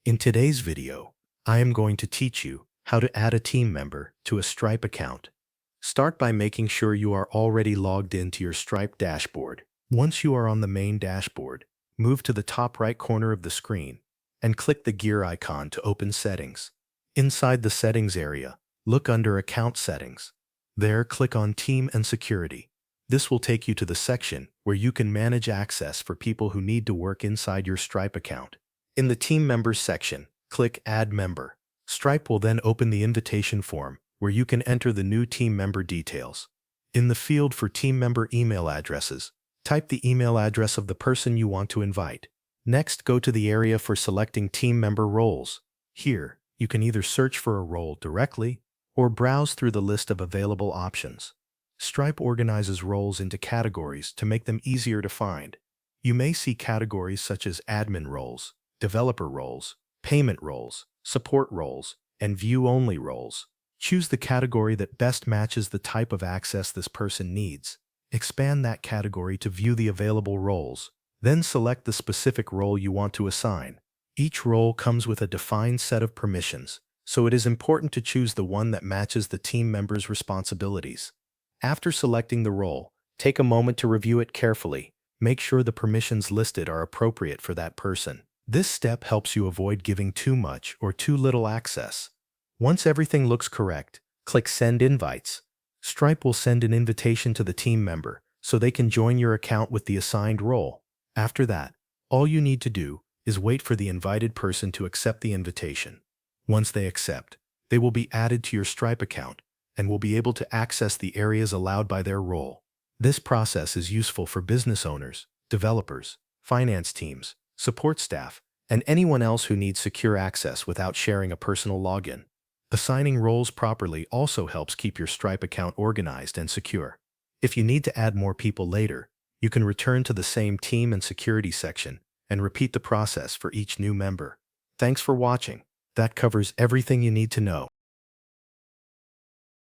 In today's video, I am going to teach you how to add a team member to a Stripe account. Start by making sure you are already logged into your Stripe dashboard. Once you are on the main dashboard, move to the top right corner of the screen and click the gear icon to open Settings. Inside the Settings area, look under Account Settings. There, click on Team and Security. This will take you to the section where you can manage access for people who need to work inside your Stripe account. In the Team Members section, click Add Member. Stripe will then open the invitation form where you can enter the new team member details. In the field for team member email addresses, type the email address of the person you want to invite. Next, go to the area for selecting team member roles. Here, you can either search for a role directly or browse through the list of available options. Stripe organizes roles into categories to make them easier to find. You may see categories such as admin roles, developer roles, payment roles, support roles, and view-only roles. Choose the category that best matches the type of access this person needs. Expand that category to view the available roles. Then select the specific role you want to assign. Each role comes with a defined set of permissions, so it is important to choose the one that matches the team member's responsibilities. After selecting the role, take a moment to review it carefully. Make sure the permissions listed are appropriate for that person. This step helps you avoid giving too much or too little access. Once everything looks correct, click Send Invites. Stripe will send an invitation to the team member so they can join your account with the assigned role. After that, all you need to do is wait for the invited person to accept the invitation. Once they accept, they will be added to your Stripe account and will be able to access the areas allowed by their role. This process is useful for business owners, developers, finance teams, support staff, and anyone else who needs secure access without sharing a personal login. Assigning roles properly also helps keep your Stripe account organized and secure. If you need to add more people later, you can return to the same Team and Security section and repeat the process for each new member. Thanks for watching. That covers everything you need to know.